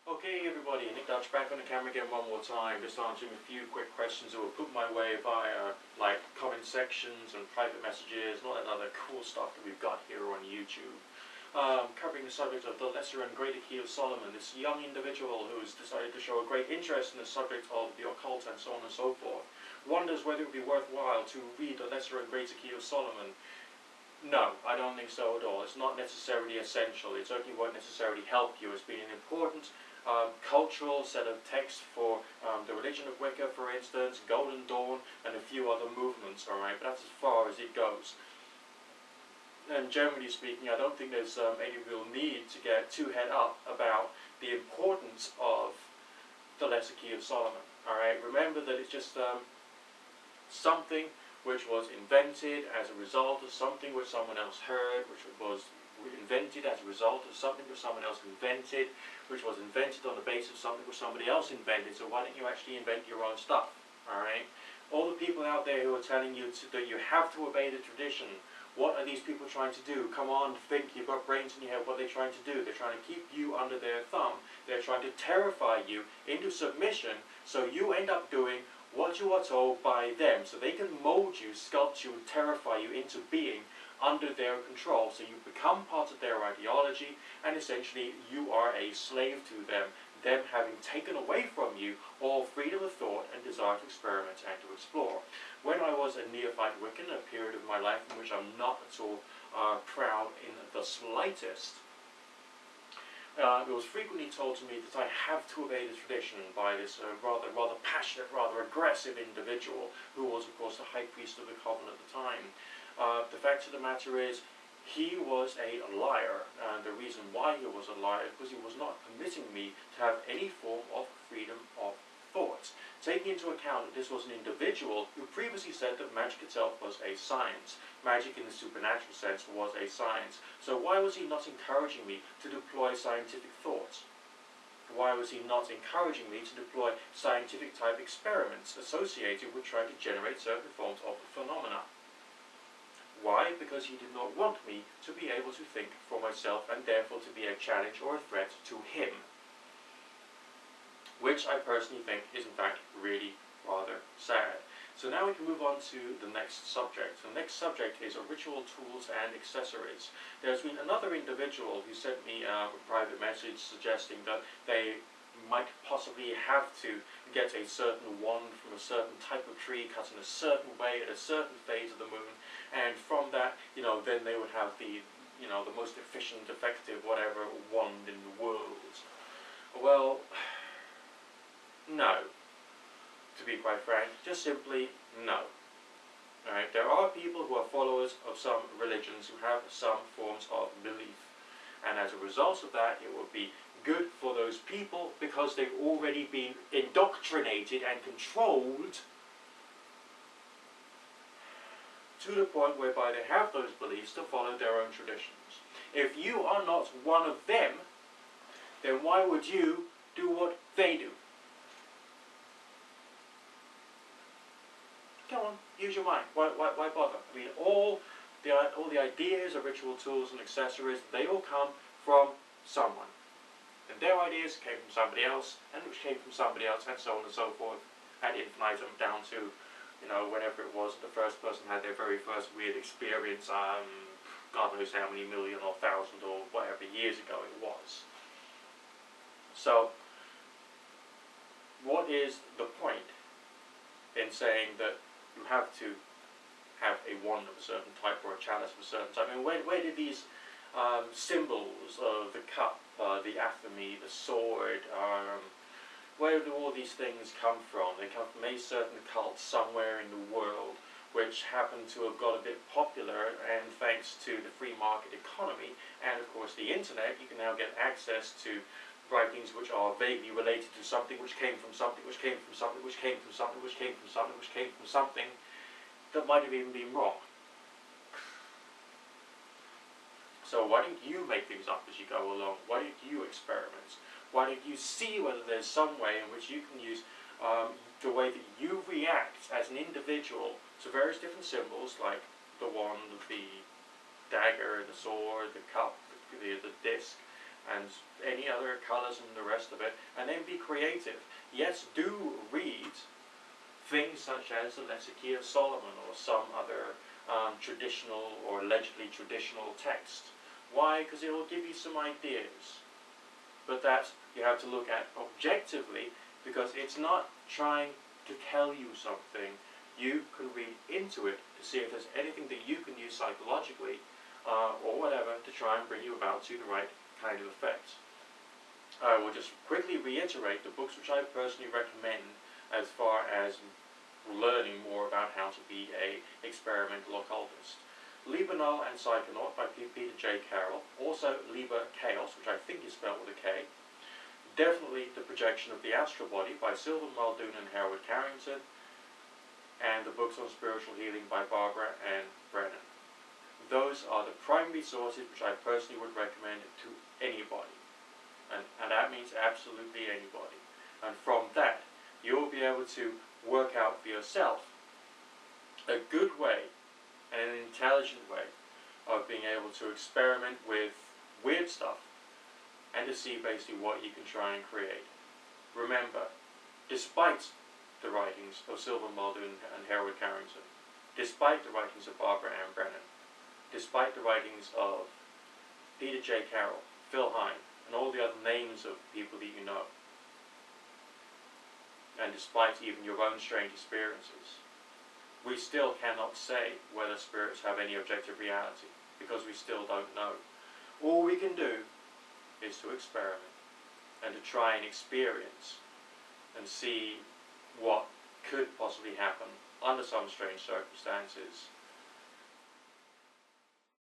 Okay everybody, Nick Dutch back on the camera again one more time, just answering a few quick questions that were put my way via like comment sections and private messages and all that other cool stuff that we've got here on YouTube. Covering the subject of the lesser and greater key of Solomon, this young individual who's decided to show a great interest in the subject of the occult and so on and so forth, wonders whether it would be worthwhile to read the lesser and greater key of Solomon. No, I don't think so at all. It's not necessarily essential. It certainly won't necessarily help you. It's been an important cultural set of texts for the religion of Wicca, for instance, Golden Dawn, and a few other movements, alright, but that's as far as it goes. And generally speaking, I don't think there's any real need to get too head up about the importance of the Lesser Key of Solomon, alright? Remember that it's just something which was invented as a result of something which someone else heard, which was invented as a result of something which someone else invented, which was invented on the basis of something which somebody else invented. So why don't you actually invent your own stuff, alright? All the people out there who are telling you that you have to obey the tradition, what are these people trying to do? Come on, think, you've got brains in your head. What are they trying to do? They're trying to keep you under their thumb. They're trying to terrify you into submission, so you end up doing what you are told by them, so they can mold you, sculpt you, and terrify you into being under their control. So you become part of their ideology, and essentially you are a slave to them having taken away from you all freedom of thought and desire to experiment and to explore. When I was a neophyte Wiccan, a period of my life in which I'm not at all proud in the slightest, it was frequently told to me that I have to obey the tradition by this rather passionate, rather aggressive individual who was, of course, the high priest of the coven at the time. The fact of the matter is, he was a liar, and the reason why he was a liar is because he was not permitting me to have any form of freedom of thought. Taking into account that this was an individual who previously said that magic itself was a science. Magic in the supernatural sense was a science. So why was he not encouraging me to deploy scientific thought? Why was he not encouraging me to deploy scientific type experiments associated with trying to generate certain forms of phenomena? Why? Because he did not want me to be able to think for myself and therefore to be a challenge or a threat to him. Which I personally think is in fact really rather sad. So now we can move on to the next subject. The next subject is ritual tools and accessories. There's been another individual who sent me a private message suggesting that they might possibly have to get a certain wand from a certain type of tree cut in a certain way at a certain phase of the moon, and from that, then they would have the, the most efficient, effective, whatever wand in the world. Well, no. To be quite frank, just simply no. Alright, there are people who are followers of some religions who have some forms of belief, and as a result of that, it would be good for those people because they've already been indoctrinated and controlled to the point whereby they have those beliefs to follow their own traditions. If you are not one of them, then why would you do what they do? Come on, use your mind. Why bother? I mean, all the ideas of ritual tools and accessories, they all come from someone. And their ideas came from somebody else, and which came from somebody else, and so on and so forth, ad infinitum, down to, whenever it was the first person had their very first weird experience, God knows how many million or thousand or whatever years ago it was. So, what is the point in saying that you have to have a wand of a certain type or a chalice of a certain type? I mean, where did these symbols of the cup, the athame, the sword, where do all these things come from? They come from a certain cult somewhere in the world which happened to have got a bit popular, and thanks to the free market economy and of course the internet, you can now get access to writings which are vaguely related to something which came from something which came from something which came from something which came from something which came from something that might have even been wrong. So why don't you make things up as you go along? Why don't you experiment? Why don't you see whether there's some way in which you can use the way that you react as an individual to various different symbols, like the wand, the dagger, the sword, the cup, the disc, and any other colours and the rest of it, and then be creative. Yes, do read things such as the Lesser Key of Solomon or some other traditional or allegedly traditional text. Why? Because it will give you some ideas. But that you have to look at objectively, because it's not trying to tell you something. You can read into it to see if there's anything that you can use psychologically or whatever to try and bring you about to the right kind of effect. I will just quickly reiterate the books which I personally recommend as far as learning more about how to be a experimental occultist. Liber Null and Psychonaught by Peter J. Carroll. Also Liber Chaos, which I think is spelled with a K. Definitely The Projection of the Astral Body by Sylvan, Muldoon and Hereward Carrington. And the books on spiritual healing by Barbara Ann Brennan. Those are the primary sources which I personally would recommend to anybody. And that means absolutely anybody. And from that, you'll be able to work out for yourself a good way and an intelligent way of being able to experiment with weird stuff and to see basically what you can try and create. Remember, despite the writings of Sylvan, Muldoon and Hereward Carrington, despite the writings of Barbara Ann Brennan, despite the writings of Peter J. Carroll, Phil Hine, and all the other names of people that you know, and despite even your own strange experiences, we still cannot say whether spirits have any objective reality, because we still don't know. All we can do is to experiment and to try and experience and see what could possibly happen under some strange circumstances